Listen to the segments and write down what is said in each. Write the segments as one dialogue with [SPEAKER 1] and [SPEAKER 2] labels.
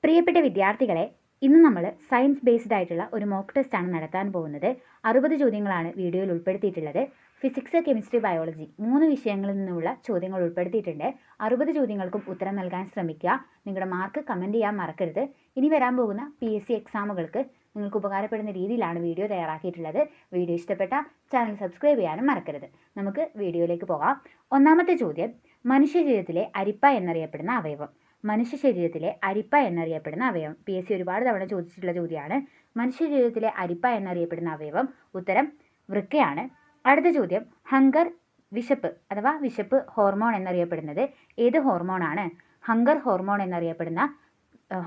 [SPEAKER 1] പ്രിയപ്പെട്ട വിദ്യാർത്ഥികളെ, ഇന്ന് നമ്മൾ സയൻസ് ബേസ്ഡ് ആയിട്ടുള്ള ഒരു മോക്ക് ടെസ്റ്റ് ആണ് നടത്താൻ പോകുന്നത്. 60 ചോദ്യങ്ങളാണ് വീഡിയോയിൽ ഉൾപ്പെടുത്തിയിട്ടുള്ളത്. ഫിസിക്സ്, കെമിസ്ട്രി, ബയോളജി 3 വിഷയങ്ങളിൽ നിന്നുള്ള ചോദ്യങ്ങൾ ഉൾപ്പെടുത്തിയിട്ടുണ്ട്. 60 ചോദ്യങ്ങൾക്കും ഉത്തരം നൽകാൻ ശ്രമിക്കുക. നിങ്ങളുടെ മാർക്ക് കമൻറ്റ് ചെയ്യാൻ മറക്കരുത്. ഇനി വരാൻ പോകുന്ന PSC എക്സാമുകൾക്ക് നിങ്ങൾക്ക് ഉപകാരപ്പെടുന്ന രീതിയിലാണ് വീഡിയോ തയ്യാറാക്കിയിട്ടുള്ളത്. വീഡിയോ ഇഷ്ടപ്പെട്ട ചാനൽ സബ്സ്ക്രൈബ് ചെയ്യാനും മറക്കരുത്. നമുക്ക് വീഡിയോയിലേക്ക് പോകാം. ഒന്നാമത്തെ ചോദ്യം, മനുഷ്യ ശരീരത്തിലെ അരിപ്പ എന്നറിയപ്പെടുന്ന അവയവം. മനുഷ്യ ശരീരത്തിലെ അരിപ്പ എന്നറിയപ്പെടുന്ന അവയവം. PSC ഒരുപാട് തവണ ചോദിച്ചിട്ടുള്ള ചോദ്യമാണ്. മനുഷ്യ ശരീരത്തിലെ അരിപ്പ എന്നറിയപ്പെടുന്ന അവയവം. ഉത്തരം വൃക്കയാണ്. അടുത്ത ചോദ്യം, ഹങ്കർ വിശപ്പ് അഥവാ വിശപ്പ് ഹോർമോൺ എന്നറിയപ്പെടുന്നത് ഏത് ഹോർമോണാണ്? ഹങ്കർ ഹോർമോൺ എന്നറിയപ്പെടുന്ന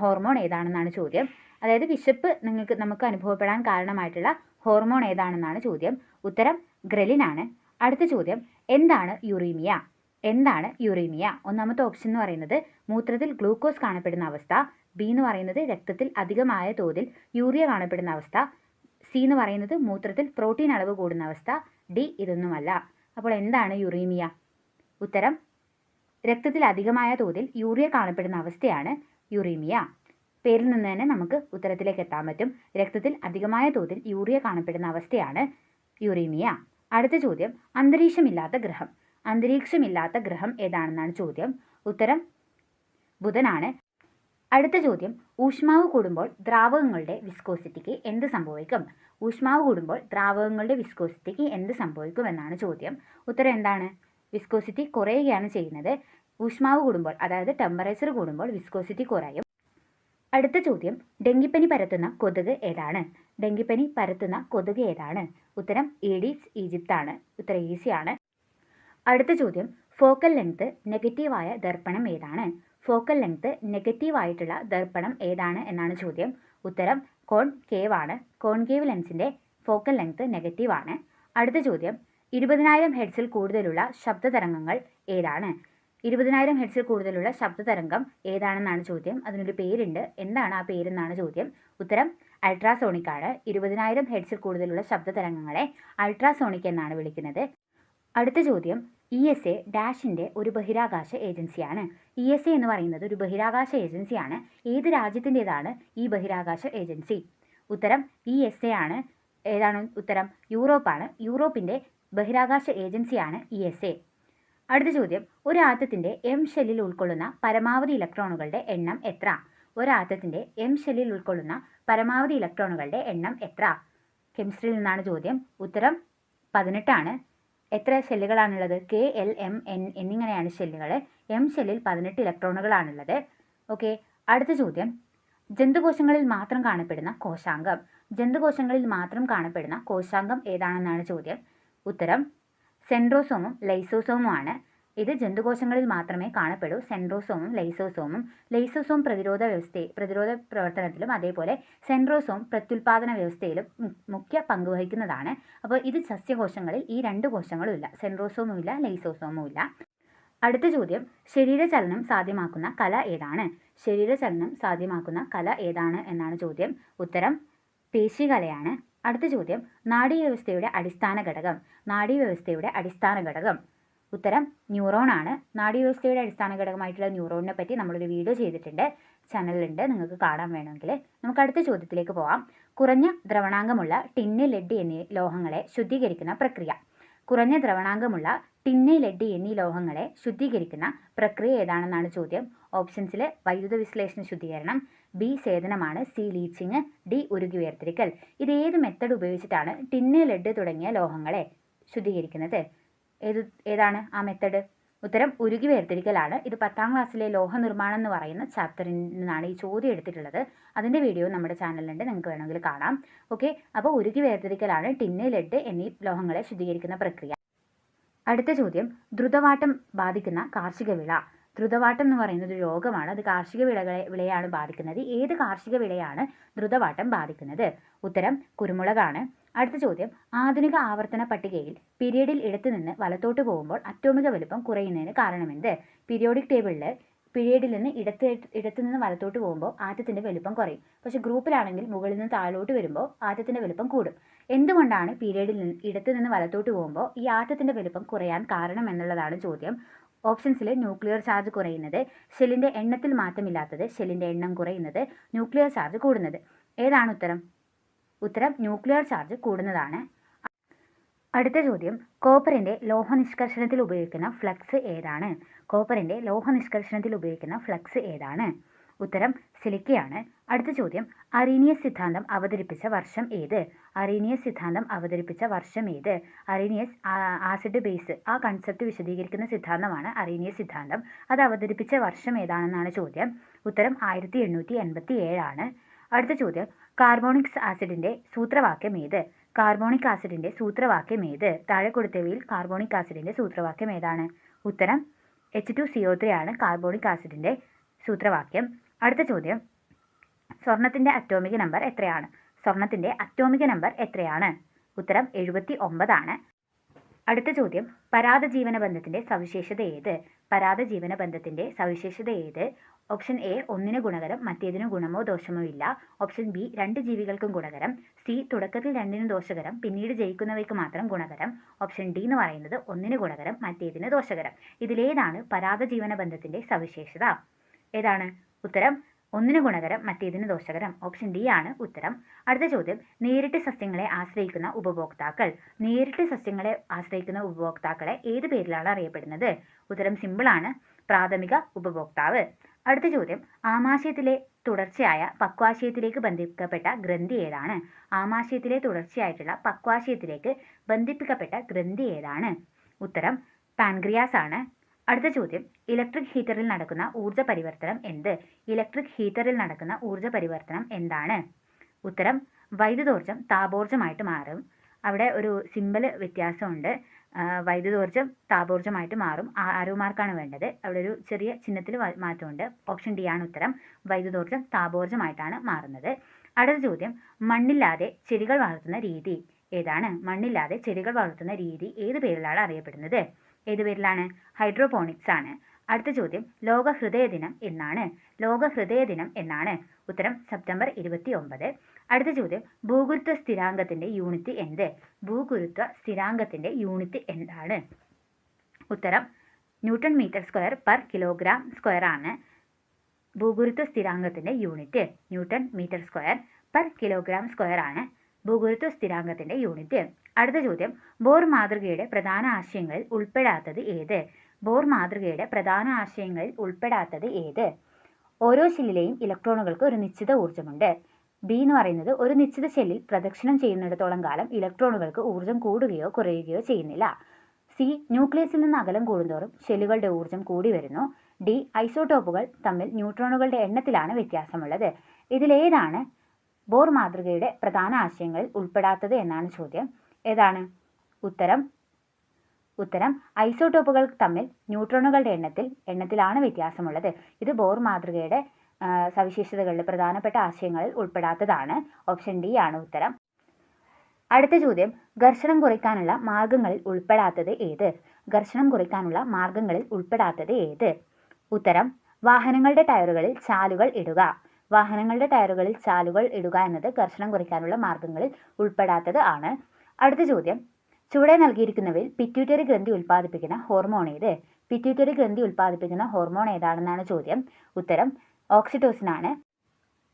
[SPEAKER 1] ഹോർമോൺ ഏതാണെന്നാണ് ചോദ്യം. അതായത് വിശപ്പ് നമുക്ക് അനുഭവപ്പെടാൻ കാരണമായിട്ടുള്ള ഹോർമോൺ ഏതാണെന്നാണ് ചോദ്യം. ഉത്തരം ഗ്രലിൻ ആണ്. അടുത്ത ചോദ്യം, എന്താണ് യുറീമിയ? എന്താണ് യുറീമിയ? ഒന്നാമത്തെ ഓപ്ഷൻ എന്ന് പറയുന്നത് മൂത്രത്തിൽ ഗ്ലൂക്കോസ് കാണപ്പെടുന്ന അവസ്ഥ. ബി എന്ന് പറയുന്നത് രക്തത്തിൽ അധികമായ തോതിൽ യൂറിയ കാണപ്പെടുന്ന അവസ്ഥ. സി എന്ന് പറയുന്നത് മൂത്രത്തിൽ പ്രോട്ടീൻ അളവ് കൂടുന്ന അവസ്ഥ. ഡി ഇതൊന്നുമല്ല. അപ്പോൾ എന്താണ് യുറീമിയ? ഉത്തരം രക്തത്തിൽ അധികമായ തോതിൽ യൂറിയ കാണപ്പെടുന്ന അവസ്ഥയാണ് യുറീമിയ. പേരിൽ നിന്ന് തന്നെ നമുക്ക് ഉത്തരത്തിലേക്ക് എത്താൻ പറ്റും. രക്തത്തിൽ അധികമായ തോതിൽ യൂറിയ കാണപ്പെടുന്ന അവസ്ഥയാണ് യുറീമിയ. അടുത്ത ചോദ്യം, അന്തരീക്ഷമില്ലാത്ത ഗ്രഹം. അന്തരീക്ഷമില്ലാത്ത ഗ്രഹം ഏതാണെന്നാണ് ചോദ്യം. ഉത്തരം ബുധനാണ്. അടുത്ത ചോദ്യം, ഊഷ്മാവ് കൂടുമ്പോൾ ദ്രാവകങ്ങളുടെ വിസ്കോസിറ്റിക്ക് എന്ത് സംഭവിക്കും? ഊഷ്മാവ് കൂടുമ്പോൾ ദ്രാവകങ്ങളുടെ വിസ്കോസിറ്റിക്ക് എന്ത് സംഭവിക്കും എന്നാണ് ചോദ്യം. ഉത്തരം എന്താണ്? വിസ്കോസിറ്റി കുറയുകയാണ് ചെയ്യുന്നത്. ഊഷ്മാവ് കൂടുമ്പോൾ, അതായത് ടെമ്പറേച്ചർ കൂടുമ്പോൾ വിസ്കോസിറ്റി കുറയും. അടുത്ത ചോദ്യം, ഡെങ്കിപ്പനി പരത്തുന്ന കൊതുക് ഏതാണ്? ഡെങ്കിപ്പനി പരത്തുന്ന കൊതുക് ഏതാണ്? ഉത്തരം ഏഡീസ് ഈജിപ്താണ്. ഉത്തരം ഈസിയാണ്. അടുത്ത ചോദ്യം, ഫോക്കൽ ലെങ്ത് നെഗറ്റീവായ ദർപ്പണം ഏതാണ്? ഫോക്കൽ ലെങ്ത് നെഗറ്റീവായിട്ടുള്ള ദർപ്പണം ഏതാണ് എന്നാണ് ചോദ്യം. ഉത്തരം കോൺകേവ് ആണ്. കോൺകേവ് ലെൻസിൻ്റെ ഫോക്കൽ ലെങ്ത് നെഗറ്റീവ് ആണ്. അടുത്ത ചോദ്യം, 20,000 ഹെർട്സിൽ കൂടുതലുള്ള ശബ്ദതരംഗങ്ങൾ ഏതാണ്? 20,000 ഹെർട്സിൽ കൂടുതലുള്ള ശബ്ദതരംഗം ഏതാണെന്നാണ് ചോദ്യം. അതിനൊരു പേരുണ്ട്. എന്താണ് ആ പേരെന്നാണ് ചോദ്യം. ഉത്തരം അൾട്രാസോണിക് ആണ്. 20,000 ഹെർട്സിൽ കൂടുതലുള്ള ശബ്ദതരംഗങ്ങളെ അൾട്രാസോണിക് എന്നാണ് വിളിക്കുന്നത്. അടുത്ത ചോദ്യം, ESA ഡാഷിൻ്റെ ഒരു ബഹിരാകാശ ഏജൻസിയാണ്. ESA എന്ന് പറയുന്നത് ഒരു ബഹിരാകാശ ഏജൻസിയാണ്. ഏത് രാജ്യത്തിൻ്റെതാണ് ഈ ബഹിരാകാശ ഏജൻസി? ഉത്തരം ESA ആണ്. ഏതാണ് ഉത്തരം? യൂറോപ്പാണ്. യൂറോപ്പിൻ്റെ ബഹിരാകാശ ഏജൻസിയാണ് ESA. അടുത്ത ചോദ്യം, ഒരു ആറ്റത്തിൻ്റെ M ഷെല്ലിൽ ഉൾക്കൊള്ളുന്ന പരമാവധി ഇലക്ട്രോണുകളുടെ എണ്ണം എത്ര? ഒരു ആറ്റത്തിൻ്റെ M ഷെല്ലിൽ ഉൾക്കൊള്ളുന്ന പരമാവധി ഇലക്ട്രോണുകളുടെ എണ്ണം എത്ര? കെമിസ്ട്രിയിൽ നിന്നാണ് ചോദ്യം. ഉത്തരം 18 ആണ്. എത്ര ഷെല്ലുകളാണുള്ളത്? K, L, M, N എന്നിങ്ങനെയാണ് ഷെല്ലുകൾ. M ഷെല്ലിൽ 18 ഇലക്ട്രോണുകളാണുള്ളത്. ഓക്കെ. അടുത്ത ചോദ്യം, ജന്തുകോശങ്ങളിൽ മാത്രം കാണപ്പെടുന്ന കോശാംഗം. ജന്തുകോശങ്ങളിൽ മാത്രം കാണപ്പെടുന്ന കോശാംഗം ഏതാണെന്നാണ് ചോദ്യം. ഉത്തരം സെൻട്രോസോമും ലൈസോസോമും ആണ്. ഇത് ജന്തുകോശങ്ങളിൽ മാത്രമേ കാണപ്പെടൂ. സെൻട്രോസോമും ലൈസോസോമും. ലൈസോസോം പ്രതിരോധ പ്രവർത്തനത്തിലും അതേപോലെ സെൻട്രോസോം പ്രത്യുൽപാദന വ്യവസ്ഥയിലും മുഖ്യ പങ്ക് വഹിക്കുന്നതാണ്. അപ്പോൾ ഇത് സസ്യകോശങ്ങളിൽ ഈ 2 കോശങ്ങളും ഇല്ല. സെൻട്രോസോമും ഇല്ല, ലൈസോസോമും ഇല്ല. അടുത്ത ചോദ്യം, ശരീരചലനം സാധ്യമാക്കുന്ന കല ഏതാണ്? ശരീരചലനം സാധ്യമാക്കുന്ന കല ഏതാണ് എന്നാണ് ചോദ്യം. ഉത്തരം പേശികലയാണ്. അടുത്ത ചോദ്യം, നാഡീവ്യവസ്ഥയുടെ അടിസ്ഥാന ഘടകം. നാഡീവ്യവസ്ഥയുടെ അടിസ്ഥാന ഘടകം. ഉത്തരം ന്യൂറോൺ ആണ്. നാഡീവ്യവസ്ഥയുടെ അടിസ്ഥാന ഘടകമായിട്ടുള്ള ന്യൂറോണിനെ പറ്റി നമ്മളൊരു വീഡിയോ ചെയ്തിട്ടുണ്ട്, ചാനലിലുണ്ട്, നിങ്ങൾക്ക് കാണാൻ വേണമെങ്കിൽ. നമുക്ക് അടുത്ത ചോദ്യത്തിലേക്ക് പോവാം. കുറഞ്ഞ ദ്രവണാങ്കമുള്ള ടിന്ന്, ലെഡ് എന്നീ ലോഹങ്ങളെ ശുദ്ധീകരിക്കുന്ന പ്രക്രിയ. കുറഞ്ഞ ദ്രവണാങ്കമുള്ള ടിന്ന്, ലെഡ് എന്നീ ലോഹങ്ങളെ ശുദ്ധീകരിക്കുന്ന പ്രക്രിയ ഏതാണെന്നാണ് ചോദ്യം. ഓപ്ഷൻസിൽ വൈദ്യുത വിശ്ലേഷണ ശുദ്ധീകരണം, ബി സേചനമാണ്, സി ലീച്ചിങ്, ഡി ഉരുകി വേർതിരിക്കൽ. ഇത് ഏത് മെത്തഡ് ഉപയോഗിച്ചിട്ടാണ് ടിന്ന്, ലെഡ് തുടങ്ങിയ ലോഹങ്ങളെ ശുദ്ധീകരിക്കുന്നത്? ഏതാണ് ആ മെത്തഡ്? ഉത്തരം ഉരുകി വേർതിരിക്കലാണ്. ഇത് 10ാം ക്ലാസ്സിലെ ലോഹ നിർമ്മാണം എന്ന് പറയുന്ന ചാപ്റ്ററിൽ നിന്നാണ് ഈ ചോദ്യം എടുത്തിട്ടുള്ളത്. അതിൻ്റെ വീഡിയോ നമ്മുടെ ചാനലിലുണ്ട്, നിങ്ങൾക്ക് വേണമെങ്കിൽ കാണാം. ഓക്കെ. അപ്പോൾ ഉരുകി വേർതിരിക്കലാണ് ടിന്ന്, ലെഡ് എന്നീ ലോഹങ്ങളെ ശുദ്ധീകരിക്കുന്ന പ്രക്രിയ. അടുത്ത ചോദ്യം, ദ്രുതവാട്ടം ബാധിക്കുന്ന കാർഷിക വിള. ദ്രുതവാട്ടം എന്ന് പറയുന്നത് ഒരു രോഗമാണ്. അത് കാർഷിക വിളയാണ് ബാധിക്കുന്നത്. ഏത് കാർഷിക വിളയാണ് ദ്രുതവാട്ടം ബാധിക്കുന്നത്? ഉത്തരം കുരുമുളകാണ്. അടുത്ത ചോദ്യം, ആധുനിക ആവർത്തന പട്ടികയിൽ പീരിയഡിൽ ഇടത്തുനിന്ന് വലത്തോട്ട് പോകുമ്പോൾ അറ്റോമിക വലുപ്പം കുറയുന്നതിന് കാരണമെന്ത്? പീരിയോഡിക് ടേബിളിൽ പീരിയഡിൽ നിന്ന് ഇടത്തുനിന്ന് വലത്തോട്ട് പോകുമ്പോൾ ആറ്റത്തിൻ്റെ വലുപ്പം കുറയും. പക്ഷേ ഗ്രൂപ്പിലാണെങ്കിൽ മുകളിൽ നിന്ന് താഴോട്ട് വരുമ്പോൾ ആറ്റത്തിൻ്റെ വലുപ്പം കൂടും. എന്തുകൊണ്ടാണ് പീരിയഡിൽ നിന്ന് ഇടത്തുനിന്ന് വലത്തോട്ട് പോകുമ്പോൾ ഈ ആറ്റത്തിൻ്റെ വലുപ്പം കുറയാൻ കാരണം എന്നുള്ളതാണ് ചോദ്യം. ഓപ്ഷൻസിൽ ന്യൂക്ലിയർ ചാർജ് കുറയുന്നത്, ഷെല്ലിൻ്റെ എണ്ണത്തിൽ മാറ്റമില്ലാത്തത്, ഷെല്ലിൻ്റെ എണ്ണം കുറയുന്നത്, ന്യൂക്ലിയർ ചാർജ് കൂടുന്നത്. ഏതാണ് ഉത്തരം? ഉത്തരം ന്യൂക്ലിയർ ചാർജ് കൂടുന്നതാണ്. അടുത്ത ചോദ്യം, കോപ്പറിൻ്റെ ലോഹനിഷ്കർഷണത്തിൽ ഉപയോഗിക്കുന്ന ഫ്ലക്സ് ഏതാണ്? കോപ്പറിൻ്റെ ലോഹനിഷ്കർഷണത്തിൽ ഉപയോഗിക്കുന്ന ഫ്ലക്സ് ഏതാണ്? ഉത്തരം സിലിക്കയാണ്. അടുത്ത ചോദ്യം, അറീനിയസ് സിദ്ധാന്തം അവതരിപ്പിച്ച വർഷം ഏത്? അറീനിയസ് സിദ്ധാന്തം അവതരിപ്പിച്ച വർഷം ഏത്? അറീനിയസ് ആസിഡ് ബേസ് ആ കൺസെപ്റ്റ് വിശദീകരിക്കുന്ന സിദ്ധാന്തമാണ് അറീനിയസ് സിദ്ധാന്തം. അത് അവതരിപ്പിച്ച വർഷം ഏതാണെന്നാണ് ചോദ്യം. ഉത്തരം 1887 ആണ്. അടുത്ത ചോദ്യം, കാർബോണിക് ആസിഡിൻ്റെ സൂത്രവാക്യം ഏത്? കാർബോണിക് ആസിഡിൻ്റെ സൂത്രവാക്യം ഏത്? താഴെ കൊടുത്തവയിൽ കാർബോണിക് ആസിഡിൻ്റെ സൂത്രവാക്യം ഏതാണ്? ഉത്തരം H2CO3 ആണ് കാർബോണിക് ആസിഡിൻ്റെ സൂത്രവാക്യം. അടുത്ത ചോദ്യം, സ്വർണത്തിൻ്റെ അറ്റോമിക് നമ്പർ എത്രയാണ്? സ്വർണത്തിൻ്റെ അറ്റോമിക് നമ്പർ എത്രയാണ്? ഉത്തരം 79 ആണ്. അടുത്ത ചോദ്യം, പരാദജീവന ബന്ധത്തിൻ്റെ സവിശേഷത ഏത്? പരാദജീവന ബന്ധത്തിൻ്റെ സവിശേഷത ഏത്? ഓപ്ഷൻ എ ഒന്നിന് ഗുണകരം മറ്റേതിന് ഗുണമോ ദോഷമോ ഇല്ല. ഓപ്ഷൻ ബി രണ്ട് ജീവികൾക്കും ഗുണകരം. സി തുടക്കത്തിൽ രണ്ടിന് ദോഷകരം പിന്നീട് ജയിക്കുന്നവയ്ക്ക് മാത്രം ഗുണകരം. ഓപ്ഷൻ ഡി എന്ന് പറയുന്നത് ഒന്നിന് ഗുണകരം മറ്റേതിന് ദോഷകരം. ഇതിലേതാണ് പരാദജീവന ബന്ധത്തിൻ്റെ സവിശേഷത? ഏതാണ് ഉത്തരം? ഒന്നിന് ഗുണകരം മറ്റേതിന് ദോഷകരം. ഓപ്ഷൻ ഡി ആണ് ഉത്തരം. അടുത്ത ചോദ്യം, നേരിട്ട് സസ്യങ്ങളെ ആശ്രയിക്കുന്ന ഉപഭോക്താക്കൾ. നേരിട്ട് സസ്യങ്ങളെ ആശ്രയിക്കുന്ന ഉപഭോക്താക്കളെ ഏത് പേരിലാണ് അറിയപ്പെടുന്നത്? ഉത്തരം സിമ്പിളാണ്, പ്രാഥമിക ഉപഭോക്താവ്. അടുത്ത ചോദ്യം, ആമാശയത്തിലെ തുടർച്ചയായ പക്വാശയത്തിലേക്ക് ബന്ധിപ്പിക്കപ്പെട്ട ഗ്രന്ഥി ഏതാണ്? ആമാശയത്തിലെ തുടർച്ചയായിട്ടുള്ള പക്വാശയത്തിലേക്ക് ബന്ധിപ്പിക്കപ്പെട്ട ഗ്രന്ഥി ഏതാണ്? ഉത്തരം പാൻക്രിയാസ് ആണ്. അടുത്ത ചോദ്യം, ഇലക്ട്രിക് ഹീറ്ററിൽ നടക്കുന്ന ഊർജ്ജ പരിവർത്തനം എന്ത്? ഇലക്ട്രിക് ഹീറ്ററിൽ നടക്കുന്ന ഊർജ്ജ പരിവർത്തനം എന്താണ്? ഉത്തരം വൈദ്യുതോർജ്ജം താപോർജ്ജമായിട്ട് മാറും. അവിടെ ഒരു സിമ്പൽ വ്യത്യാസമുണ്ട്. വൈദ്യുതോർജ്ജം താപോർജ്ജമായിട്ട് മാറും. ആരോ മാർക്കാണ് വേണ്ടത്. അവിടെ ഒരു ചെറിയ ചിഹ്നത്തിൽ മാറ്റമുണ്ട്. ഓപ്ഷൻ ഡി ആണ് ഉത്തരം. വൈദ്യുതോർജ്ജം താപോർജ്ജമായിട്ടാണ് മാറുന്നത്. അടുത്ത ചോദ്യം, മണ്ണില്ലാതെ ചെടികൾ വളർത്തുന്ന രീതി ഏതാണ്? മണ്ണില്ലാതെ ചെടികൾ വളർത്തുന്ന രീതി ഏത് പേരിലാണ് അറിയപ്പെടുന്നത്? ഏത് പേരിലാണ്? ഹൈഡ്രോപോണിക്സ് ആണ്. അടുത്ത ചോദ്യം, ലോക ഹൃദയ ദിനം എന്നാണ്? ലോക ഹൃദയ ദിനം എന്നാണ്? ഉത്തരം സെപ്റ്റംബർ 29. അടുത്ത ചോദ്യം, ഭൂഗുരുത്വ സ്ഥിരാങ്കത്തിൻ്റെ യൂണിറ്റ് എന്ത്? ഭൂഗുരുത്വ സ്ഥിരാങ്കത്തിൻ്റെ യൂണിറ്റ് എന്താണ്? ഉത്തരം newton metre square per kilogram square ആണ്. ഭൂഗുരുത്വ സ്ഥിരാങ്കത്തിൻ്റെ unit newton metre square per kilogram square ആണ് ഭൂഗുരുത്വ സ്ഥിരാങ്കത്തിൻ്റെ യൂണിറ്റ്. അടുത്ത ചോദ്യം, ബോർ മാതൃകയുടെ പ്രധാന ആശയങ്ങളിൽ ഉൾപ്പെടാത്തത് ഏത്? ബോർ മാതൃകയുടെ പ്രധാന ആശയങ്ങളിൽ ഉൾപ്പെടാത്തത് ഏത്? ഓരോ ഷെല്ലിലെയും ഇലക്ട്രോണുകൾക്ക് ഒരു നിശ്ചിത ഊർജ്ജമുണ്ട്. ബി എന്ന് പറയുന്നത്, ഒരു നിശ്ചിത ഷെല്ലിൽ പ്രദക്ഷിണം ചെയ്യുന്നിടത്തോളം കാലം ഇലക്ട്രോണുകൾക്ക് ഊർജ്ജം കൂടുകയോ കുറയുകയോ ചെയ്യുന്നില്ല. സി, ന്യൂക്ലിയസിൽ നിന്ന് അകലം കൂടുന്തോറും ഷെല്ലുകളുടെ ഊർജ്ജം കൂടി വരുന്നു. ഡി, ഐസോടോപ്പുകൾ തമ്മിൽ ന്യൂട്രോണുകളുടെ എണ്ണത്തിലാണ് വ്യത്യാസമുള്ളത്. ഇതിലേതാണ് ബോർ മാതൃകയുടെ പ്രധാന ആശയങ്ങളിൽ ഉൾപ്പെടാത്തത് എന്നാണ് ചോദ്യം. ഏതാണ് ഉത്തരം ഐസോടോപ്പുകൾ തമ്മിൽ ന്യൂട്രോണുകളുടെ എണ്ണത്തിലാണ് വ്യത്യാസമുള്ളത്. ഇത് ബോർ മാതൃകയുടെ സവിശേഷതകളിൽ പ്രധാനപ്പെട്ട ആശയങ്ങളിൽ ഉൾപ്പെടാത്തതാണ്. ഓപ്ഷൻ ഡി ആണ് ഉത്തരം. അടുത്ത ചോദ്യം, ഘർഷണം കുറയ്ക്കാനുള്ള മാർഗങ്ങളിൽ ഉൾപ്പെടാത്തത് ഏത്? ഘർഷണം കുറയ്ക്കാനുള്ള മാർഗങ്ങളിൽ ഉൾപ്പെടാത്തത് ഏത്? ഉത്തരം വാഹനങ്ങളുടെ ടയറുകളിൽ ചാലുകൾ ഇടുക. വാഹനങ്ങളുടെ ടയറുകളിൽ ചാലുകൾ ഇടുക എന്നത് ഘർഷണം കുറയ്ക്കാനുള്ള മാർഗങ്ങളിൽ ഉൾപ്പെടാത്തത് ആണ്. അടുത്ത ചോദ്യം, ചുവടെ നൽകിയിരിക്കുന്നവയിൽ പിറ്റ്യൂട്ടറി ഗ്രന്ഥി ഉൽപ്പാദിപ്പിക്കുന്ന ഹോർമോൺ ഏത്? പിറ്റ്യൂട്ടറി ഗ്രന്ഥി ഉൽപ്പാദിപ്പിക്കുന്ന ഹോർമോൺ ഏതാണെന്നാണ് ചോദ്യം. ഉത്തരം ഓക്സിറ്റോസിൻ ആണ്.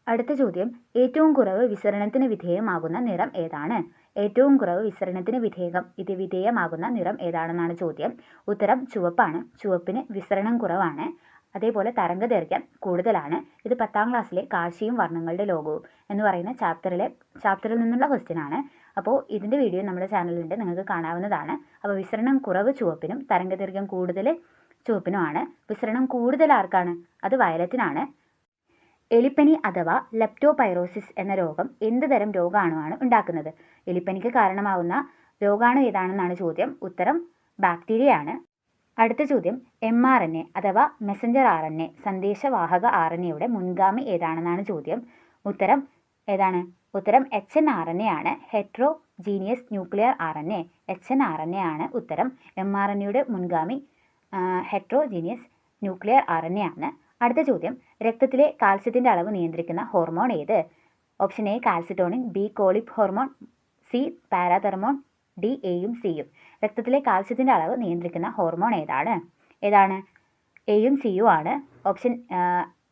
[SPEAKER 1] അടുത്ത ചോദ്യം, ഏറ്റവും കുറവ് വിസരണത്തിന് വിധേയമാകുന്ന നിറം ഏതാണ്? ഏറ്റവും കുറവ് വിസരണത്തിന് വിധേയമാകുന്ന നിറം ഏതാണെന്നാണ് ചോദ്യം. ഉത്തരം ചുവപ്പാണ്. ചുവപ്പിന് വിസരണം കുറവാണ്. അതേപോലെ തരംഗദൈർഘ്യം കൂടുതലാണ്. ഇത് 10ാം ക്ലാസ്സിലെ കാഴ്ചയും വർണ്ണങ്ങളുടെ ലോകവും എന്ന് പറയുന്ന ചാപ്റ്ററിൽ നിന്നുള്ള ക്വസ്റ്റ്യൻ ആണ്. അപ്പോൾ ഇതിൻ്റെ വീഡിയോ നമ്മുടെ ചാനലിലുണ്ട്, നിങ്ങൾക്ക് കാണാവുന്നതാണ്. അപ്പോൾ വിസരണം കുറവ് ചുവപ്പിനും തരംഗദൈർഘ്യം കൂടുതൽ ചുവപ്പിനുമാണ്. വിസരണം കൂടുതൽ ആർക്കാണ്? അത് വയലറ്റിനാണ്. എലിപ്പനി അഥവാ ലെപ്റ്റോപൈറോസിസ് എന്ന രോഗം എന്ത് തരം രോഗാണുവാണ് ഉണ്ടാക്കുന്നത്? എലിപ്പനിക്ക് കാരണമാവുന്ന രോഗാണു ഏതാണെന്നാണ് ചോദ്യം. ഉത്തരം ബാക്ടീരിയ ആണ്. അടുത്ത ചോദ്യം, mRNA അഥവാ മെസഞ്ചർ RNA സന്ദേശവാഹക RNAയുടെ മുൻഗാമി ഏതാണെന്നാണ് ചോദ്യം. ഉത്തരം ഏതാണ്? ഉത്തരം HNRNA ആണ്. ഹെറ്ററോജീനിയസ് ന്യൂക്ലിയർ RNA HNRNA ആണ് ഉത്തരം. mRNAയുടെ മുൻഗാമി ഹെറ്ററോജീനിയസ് ന്യൂക്ലിയർ RNA ആണ്. അടുത്ത ചോദ്യം, രക്തത്തിലെ കാൽസ്യത്തിൻ്റെ അളവ് നിയന്ത്രിക്കുന്ന ഹോർമോൺ ഏത്? Option A calcitonin, B colic hormone, C parathormone, D എയും സിയും. രക്തത്തിലെ കാൽസ്യത്തിൻ്റെ അളവ് നിയന്ത്രിക്കുന്ന ഹോർമോൺ ഏതാണ്? ഏതാണ്? എയും സിയും ആണ്. ഓപ്ഷൻ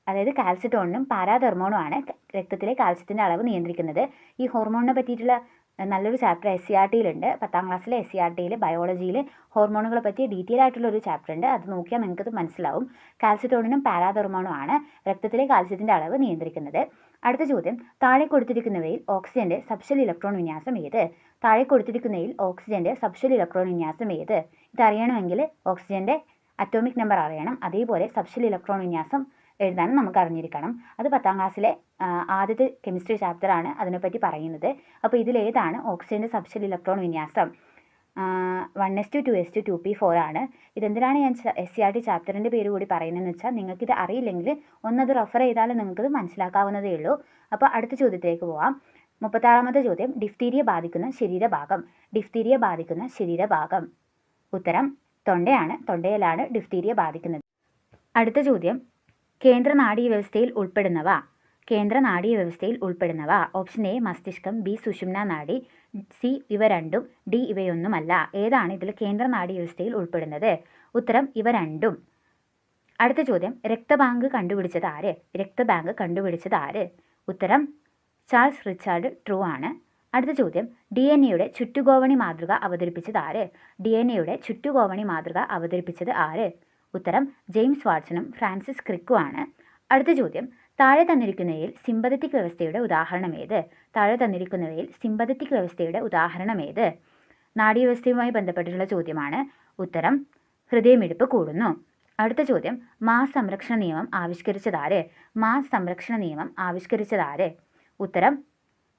[SPEAKER 1] അതായത് കാൽസിറ്റോണിനും പാരാതെർമോണും ആണ് രക്തത്തിലെ കാൽസ്യത്തിൻ്റെ അളവ് നിയന്ത്രിക്കുന്നത്. ഈ ഹോർമോണിനെ പറ്റിയിട്ടുള്ള നല്ലൊരു ചാപ്റ്റർ SCRT-യിലുണ്ട്. 10ാം ക്ലാസ്സിലെ SCRT-യിൽ ബയോളജിയിൽ ഹോർമോണുകളെ പറ്റി ഡീറ്റെയിൽ ആയിട്ടുള്ളൊരു ചാപ്റ്റർ ഉണ്ട്. അത് നോക്കിയാൽ നിങ്ങൾക്കത് മനസ്സിലാവും. കാൽസിറ്റോണിനും പാരാതെർമോണും ആണ് രക്തത്തിലെ കാൽസ്യത്തിൻ്റെ അളവ് നിയന്ത്രിക്കുന്നത്. അടുത്ത ചോദ്യം, താഴെ കൊടുത്തിരിക്കുന്നവയിൽ ഓക്സിജന്റെ സബ്ഷെൽ ഇലക്ട്രോൺ വിന്യാസം ഏത്? താഴെ കൊടുത്തിരിക്കുന്നവയിൽ ഓക്സിജന്റെ സബ്ഷെൽ ഇലക്ട്രോൺ വിന്യാസം ഏത്? ഇതറിയണമെങ്കിൽ ഓക്സിജന്റെ അറ്റോമിക് നമ്പർ അറിയണം. അതേപോലെ സബ്ഷെൽ ഇലക്ട്രോൺ വിന്യാസം എഴുതാനും നമുക്ക് അറിഞ്ഞിരിക്കണം. അത് 10ാം ക്ലാസ്സിലെ ആദ്യത്തെ കെമിസ്ട്രി ചാപ്റ്ററാണ് അതിനെപ്പറ്റി പറയുന്നത്. അപ്പോൾ ഇതിലേതാണ് ഓക്സിജന്റെ സബ്ഷെൽ ഇലക്ട്രോൺ വിന്യാസം? 1s2 2s2 2p4 ആണ്. ഇതെന്തിനാണ് ഞാൻ SCRT ചാപ്റ്ററിൻ്റെ പേര് കൂടി പറയുന്നതെന്ന് വെച്ചാൽ നിങ്ങൾക്കിത് അറിയില്ലെങ്കിൽ ഒന്നത് റെഫർ ചെയ്താൽ നിങ്ങൾക്കിത് മനസ്സിലാക്കാവുന്നതേ ഉള്ളൂ. അപ്പോൾ അടുത്ത ചോദ്യത്തിലേക്ക് പോവാം. 36ാമത്തെ ചോദ്യം, ഡിഫ്തീരിയ ബാധിക്കുന്ന ശരീരഭാഗം. ഡിഫ്തീരിയ ബാധിക്കുന്ന ശരീരഭാഗം. ഉത്തരം തൊണ്ടയാണ്. തൊണ്ടയിലാണ് ഡിഫ്തീരിയ ബാധിക്കുന്നത്. അടുത്ത ചോദ്യം, കേന്ദ്ര നാഡീവ്യവസ്ഥയിൽ ഉൾപ്പെടുന്നവ. കേന്ദ്ര നാഡീവ്യവസ്ഥയിൽ ഉൾപ്പെടുന്നവ. ഓപ്ഷൻ എ മസ്തിഷ്കം, ബി സുഷുമ്നാ നാഡി, സി ഇവ രണ്ടും, ഡി ഇവയൊന്നുമല്ല. ഏതാണ് ഇതിൽ കേന്ദ്ര നാഡീവ്യവസ്ഥയിൽ ഉൾപ്പെടുന്നത്? ഉത്തരം ഇവ രണ്ടും. അടുത്ത ചോദ്യം, രക്തബാങ്ക് കണ്ടുപിടിച്ചത് ആര്? രക്തബാങ്ക് കണ്ടുപിടിച്ചത് ആര്? ഉത്തരം ചാൾസ് റിച്ചാർഡ് ട്രൂ ആണ്. അടുത്ത ചോദ്യം, DNA-യുടെ ചുറ്റുകോവണി മാതൃക അവതരിപ്പിച്ചത് ആര്? DNA-യുടെ ചുറ്റുകോവണി മാതൃക അവതരിപ്പിച്ചത് ആര്? ഉത്തരം ജെയിംസ് വാട്സണും ഫ്രാൻസിസ് ക്രിക്കും ആണ്. അടുത്ത ചോദ്യം, താഴെ തന്നിരിക്കുന്നവയിൽ സിമ്പതറ്റിക് വ്യവസ്ഥയുടെ ഉദാഹരണം ഏത്? താഴെ തന്നിരിക്കുന്നവയിൽ സിമ്പതറ്റിക് വ്യവസ്ഥയുടെ ഉദാഹരണം ഏത്? നാഡീവ്യവസ്ഥയുമായി ബന്ധപ്പെട്ടിട്ടുള്ള ചോദ്യമാണ്. ഉത്തരം ഹൃദയമിടിപ്പ് കൂടുന്നു. അടുത്ത ചോദ്യം, മാസ് സംരക്ഷണ നിയമം ആവിഷ്കരിച്ചതാര്? മാസ് സംരക്ഷണ നിയമം ആവിഷ്കരിച്ചതാര്? ഉത്തരം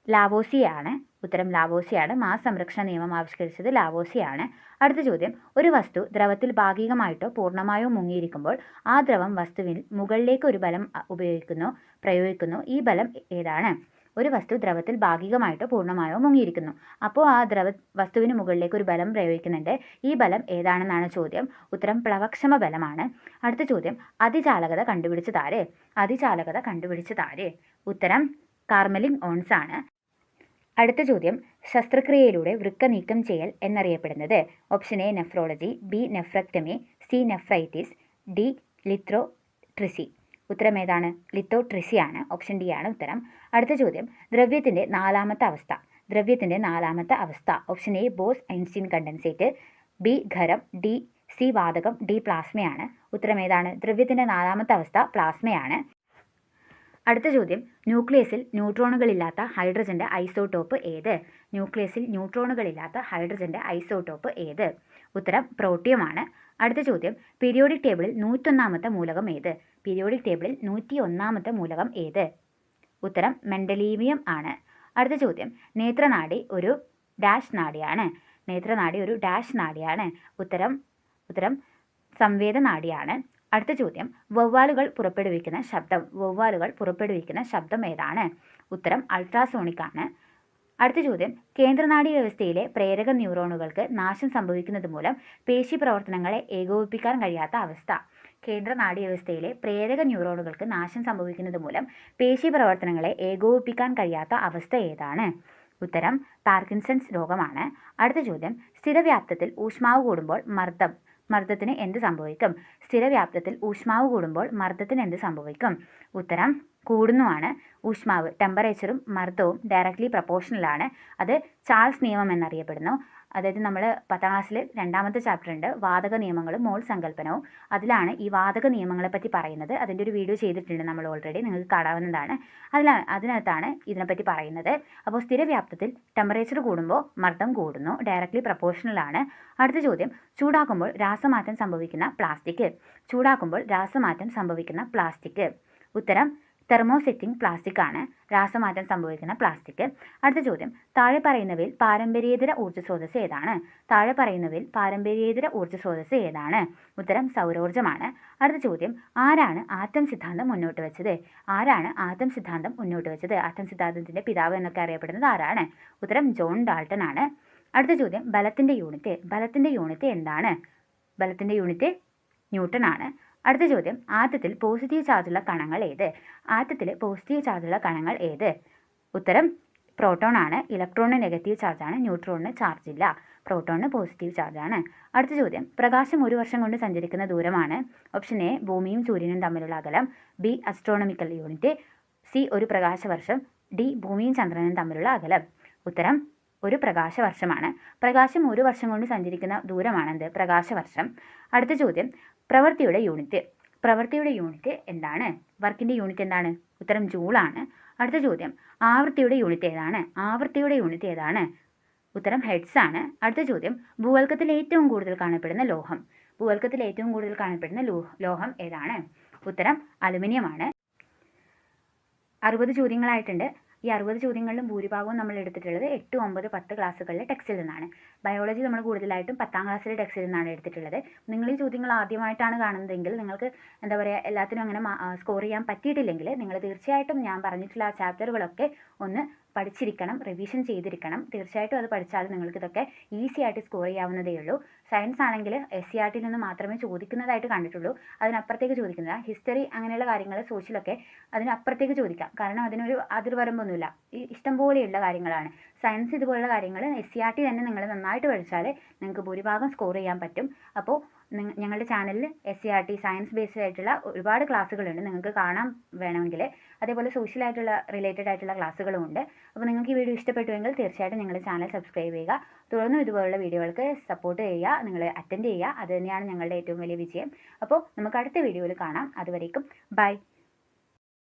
[SPEAKER 1] ലാവോസിയാണ്. ഉത്തരം ലാവോസിയാണ്. മാസ് സംരക്ഷണ നിയമം ആവിഷ്കരിച്ചത് ലാവോസിയാണ്. അടുത്ത ചോദ്യം, ഒരു വസ്തു ദ്രവത്തിൽ ഭാഗികമായിട്ടോ പൂർണ്ണമായോ മുങ്ങിയിരിക്കുമ്പോൾ ആ ദ്രവം വസ്തുവിൽ മുകളിലേക്ക് ഒരു ബലം പ്രയോഗിക്കുന്നു. ഈ ബലം ഏതാണ്? ഒരു വസ്തു ദ്രവത്തിൽ ഭാഗികമായിട്ടോ പൂർണ്ണമായോ മുങ്ങിയിരിക്കുന്നു. അപ്പോൾ ആ വസ്തുവിന് മുകളിലേക്ക് ഒരു ബലം പ്രയോഗിക്കുന്നുണ്ട്. ഈ ബലം ഏതാണെന്നാണ് ചോദ്യം. ഉത്തരം പ്ലവക്ഷമ ബലമാണ്. അടുത്ത ചോദ്യം, അതിചാലകത കണ്ടുപിടിച്ചതാര്? അതിചാലകത കണ്ടുപിടിച്ചതാര്? ഉത്തരം കാർമെലിൻ ഓൺസ് ആണ്. അടുത്ത ചോദ്യം, ശസ്ത്രക്രിയയിലൂടെ വൃക്ക നീക്കം ചെയ്യൽ എന്നറിയപ്പെടുന്നത്? Option A nephrology, B nephrectomy, C nephritis, D lithotripsy. ഉത്തരം ഏതാണ്? ലിത്തോട്രിസി ആണ്. ഓപ്ഷൻ ഡി ആണ് ഉത്തരം. അടുത്ത ചോദ്യം, ദ്രവ്യത്തിൻ്റെ നാലാമത്തെ അവസ്ഥ. ദ്രവ്യത്തിൻ്റെ നാലാമത്തെ അവസ്ഥ. Option A Bose Einstein condensate, B ഖരം, സി വാതകം, ഡി പ്ലാസ്മയാണ്. ഉത്തരം ഏതാണ്? ദ്രവ്യത്തിൻ്റെ നാലാമത്തെ അവസ്ഥ പ്ലാസ്മയാണ്. അടുത്ത ചോദ്യം, ന്യൂക്ലിയസിൽ ന്യൂട്രോണുകളില്ലാത്ത ഹൈഡ്രജൻ്റെ ഐസോടോപ്പ് ഏത്? ന്യൂക്ലിയസിൽ ന്യൂട്രോണുകളില്ലാത്ത ഹൈഡ്രജൻ്റെ ഐസോടോപ്പ് ഏത്? ഉത്തരം പ്രോട്ടിയമാണ്. അടുത്ത ചോദ്യം, പീരിയോഡിക് ടേബിളിൽ 101ാമത്തെ മൂലകം ഏത്? പീരിയോഡിക് ടേബിളിൽ 101ാമത്തെ മൂലകം ഏത്? ഉത്തരം മെൻഡലീവിയം ആണ്. അടുത്ത ചോദ്യം, നേത്രനാഡി ഒരു ഡാഷ് നാഡിയാണ്. നേത്രനാഡി ഒരു ഡാഷ് നാഡിയാണ്. ഉത്തരം സംവേദനാഡിയാണ്. അടുത്ത ചോദ്യം, വവ്വാലുകൾ പുറപ്പെടുവിക്കുന്ന ശബ്ദം. വവ്വാലുകൾ പുറപ്പെടുവിക്കുന്ന ശബ്ദം ഏതാണ്? ഉത്തരം അൾട്രാസോണിക് ആണ്. അടുത്ത ചോദ്യം, കേന്ദ്രനാഡീ വ്യവസ്ഥയിലെ പ്രേരക ന്യൂറോണുകൾക്ക് നാശം സംഭവിക്കുന്നത് മൂലം പേശി പ്രവർത്തനങ്ങളെ ഏകോപിപ്പിക്കാൻ കഴിയാത്ത അവസ്ഥ. കേന്ദ്രനാഡീ വ്യവസ്ഥയിലെ പ്രേരക ന്യൂറോണുകൾക്ക് നാശം സംഭവിക്കുന്നത് മൂലം പേശി പ്രവർത്തനങ്ങളെ ഏകോപിപ്പിക്കാൻ കഴിയാത്ത അവസ്ഥ ഏതാണ്? ഉത്തരം പാർക്കിൻസൺസ് രോഗമാണ്. അടുത്ത ചോദ്യം, സ്ഥിരവ്യാപ്തത്തിൽ ഊഷ്മാവ് കൂടുമ്പോൾ മർദ്ദത്തിന് എന്ത് സംഭവിക്കും? സ്ഥിരവ്യാപ്തത്തിൽ ഊഷ്മാവ് കൂടുമ്പോൾ മർദ്ദത്തിന് എന്ത് സംഭവിക്കും? ഉത്തരം കൂടുന്നുമാണ്. ഊഷ്മാവ് ടെമ്പറേച്ചറും മർദ്ദവും ഡയറക്ട്ലി പ്രപ്പോർഷണലാണ്. അത് ചാൾസ് നിയമം എന്നറിയപ്പെടുന്നു. അതായത് നമ്മൾ 10ാം ക്ലാസ്സിൽ 2ാമത്തെ ചാപ്റ്റർ ഉണ്ട്, വാതക നിയമങ്ങളും മോൾ സങ്കല്പനവും. അതിലാണ് ഈ വാതക നിയമങ്ങളെ പറ്റി പറയുന്നത്. അതിൻ്റെ ഒരു വീഡിയോ ചെയ്തിട്ടുണ്ട് നമ്മൾ ഓൾറെഡി, നിങ്ങൾക്ക് കാണാവുന്നതാണ്. അതിനകത്താണ് ഇതിനെപ്പറ്റി പറയുന്നത്. അപ്പോൾ സ്ഥിരവ്യാപ്തത്തിൽ ടെമ്പറേച്ചർ കൂടുമ്പോൾ മർദ്ദം കൂടുന്നു, ഡയറക്ട്ലി പ്രപ്പോർഷണലാണ്. അടുത്ത ചോദ്യം, ചൂടാക്കുമ്പോൾ രാസമാറ്റം സംഭവിക്കുന്ന പ്ലാസ്റ്റിക്. ചൂടാക്കുമ്പോൾ രാസമാറ്റം സംഭവിക്കുന്ന പ്ലാസ്റ്റിക്. ഉത്തരം തെർമോസെറ്റിംഗ് പ്ലാസ്റ്റിക് ആണ്, രാസമാറ്റം സംഭവിക്കുന്ന പ്ലാസ്റ്റിക്. അടുത്ത ചോദ്യം, താഴെ പറയുന്നവയിൽ പാരമ്പര്യേതര ഊർജ്ജ സ്രോതസ്സ് ഏതാണ്? താഴെ പറയുന്നവയിൽ പാരമ്പര്യേതര ഊർജ്ജ സ്രോതസ്സ് ഏതാണ്? ഉത്തരം സൗരോർജ്ജമാണ്. അടുത്ത ചോദ്യം, ആരാണ് ആറ്റം സിദ്ധാന്തം മുന്നോട്ട് വെച്ചത്? ആരാണ് ആറ്റം സിദ്ധാന്തം മുന്നോട്ട് വെച്ചത്? ആറ്റം സിദ്ധാന്തത്തിൻ്റെ പിതാവ് എന്നൊക്കെ അറിയപ്പെടുന്നത് ആരാണ്? ഉത്തരം ജോൺ ഡാൾട്ടൺ ആണ്. അടുത്ത ചോദ്യം, ബലത്തിൻ്റെ യൂണിറ്റ്. ബലത്തിൻ്റെ യൂണിറ്റ് എന്താണ്? ബലത്തിൻ്റെ യൂണിറ്റ് ന്യൂട്ടൺ ആണ്. അടുത്ത ചോദ്യം, ആറ്റത്തിൽ പോസിറ്റീവ് ചാർജുള്ള കണങ്ങൾ ഏത്? ആറ്റത്തിൽ പോസിറ്റീവ് ചാർജുള്ള കണങ്ങൾ ഏത്? ഉത്തരം പ്രോട്ടോൺ ആണ്. ഇലക്ട്രോണിന് നെഗറ്റീവ് ചാർജാണ്, ന്യൂട്രോണിന് ചാർജ് ഇല്ല. പ്രോട്ടോണിന് പോസിറ്റീവ് ചാർജാണ്. അടുത്ത ചോദ്യം, പ്രകാശം 1 വർഷം കൊണ്ട് സഞ്ചരിക്കുന്ന ദൂരമാണ്. ഓപ്ഷൻ എ ഭൂമിയും സൂര്യനും തമ്മിലുള്ള അകലം, ബി അസ്ട്രോണമിക്കൽ യൂണിറ്റ്, സി ഒരു പ്രകാശവർഷം, ഡി ഭൂമിയും ചന്ദ്രനും തമ്മിലുള്ള അകലം. ഉത്തരം ഒരു പ്രകാശവർഷമാണ്. പ്രകാശം 1 വർഷം കൊണ്ട് സഞ്ചരിക്കുന്ന ദൂരമാണെന്ത്? പ്രകാശവർഷം. അടുത്ത ചോദ്യം, പ്രവൃത്തിയുടെ യൂണിറ്റ്. പ്രവൃത്തിയുടെ യൂണിറ്റ് എന്താണ്? വർക്കിൻ്റെ യൂണിറ്റ് എന്താണ്? ഉത്തരം ജൂളാണ്. അടുത്ത ചോദ്യം, ആവൃത്തിയുടെ യൂണിറ്റ് ഏതാണ്? ആവൃത്തിയുടെ യൂണിറ്റ് ഏതാണ്? ഉത്തരം ഹെഡ്സ് ആണ്. അടുത്ത ചോദ്യം, ഭൂവൽക്കത്തിൽ ഏറ്റവും കൂടുതൽ കാണപ്പെടുന്ന ലോഹം. ഭൂവൽക്കത്തിൽ ഏറ്റവും കൂടുതൽ കാണപ്പെടുന്ന ലോഹം ഏതാണ്? ഉത്തരം അലുമിനിയമാണ്. 60 ചോദ്യങ്ങളായിട്ടുണ്ട്. ഈ 60 ചോദ്യങ്ങളിലും ഭൂരിഭാഗവും നമ്മൾ എടുത്തിട്ടുള്ളത് 8, 9, 10 ക്ലാസ്സുകളിലെ ടെക്സ്റ്റിൽ നിന്നാണ്. ബയോളജി നമ്മൾ കൂടുതലായിട്ടും 10ാം ക്ലാസ്സിലെ ടെക്സ്റ്റിൽ നിന്നാണ് എടുത്തിട്ടുള്ളത്. നിങ്ങൾ ഈ ചോദ്യങ്ങൾ ആദ്യമായിട്ടാണ് കാണുന്നതെങ്കിൽ നിങ്ങൾക്ക് എന്താ പറയുക, എല്ലാത്തിനും അങ്ങനെ സ്കോർ ചെയ്യാൻ പറ്റിയിട്ടില്ലെങ്കിൽ നിങ്ങൾ തീർച്ചയായിട്ടും ഞാൻ പറഞ്ഞിട്ടുള്ള ആ ചാപ്റ്ററുകളൊക്കെ ഒന്ന് പഠിച്ചിരിക്കണം, റിവിഷൻ ചെയ്തിരിക്കണം. തീർച്ചയായിട്ടും അത് പഠിച്ചാൽ നിങ്ങൾക്ക് ഇതൊക്കെ ഈസി ആയിട്ട് സ്കോർ ചെയ്യാവുന്നതേ ഉള്ളൂ. സയൻസ് ആണെങ്കിൽ SCERT നിന്ന് മാത്രമേ ചോദിക്കുന്നതായിട്ട് കണ്ടിട്ടുള്ളൂ. അതിനപ്പുറത്തേക്ക് ചോദിക്കുന്നില്ല. ഹിസ്റ്ററി അങ്ങനെയുള്ള കാര്യങ്ങൾ, സോഷ്യലൊക്കെ അതിനപ്പുറത്തേക്ക് ചോദിക്കാം. കാരണം അതിനൊരു അതിർവരമ്പൊന്നുമില്ല. ഇഷ്ടംപോലെയുള്ള കാര്യങ്ങളാണ്. സയൻസ് ഇതുപോലുള്ള കാര്യങ്ങൾ SCERT തന്നെ നിങ്ങൾ നന്നായിട്ട് പഠിച്ചാൽ നിങ്ങൾക്ക് ഭൂരിഭാഗം സ്കോർ ചെയ്യാൻ പറ്റും. അപ്പോൾ ഞങ്ങളുടെ ചാനലിൽ SCERT സയൻസ് ബേസ്ഡ് ആയിട്ടുള്ള ഒരുപാട് ക്ലാസ്സുകളുണ്ട്, നിങ്ങൾക്ക് കാണാൻ വേണമെങ്കിൽ. അതേപോലെ സോഷ്യലായിട്ടുള്ള റിലേറ്റഡ് ആയിട്ടുള്ള ക്ലാസ്സുകളും ഉണ്ട്. അപ്പോൾ നിങ്ങൾക്ക് ഈ വീഡിയോ ഇഷ്ടപ്പെട്ടുവെങ്കിൽ തീർച്ചയായിട്ടും ഞങ്ങളുടെ ചാനൽ സബ്സ്ക്രൈബ് ചെയ്യുക. തുടർന്നും ഇതുപോലുള്ള വീഡിയോകൾക്ക് സപ്പോർട്ട് ചെയ്യുക, നിങ്ങൾ അറ്റൻഡ് ചെയ്യുക. അത് തന്നെയാണ് ഞങ്ങളുടെ ഏറ്റവും വലിയ വിജയം. അപ്പോൾ നമുക്ക് അടുത്ത വീഡിയോയിൽ കാണാം. അതുവരേക്കും ബൈ.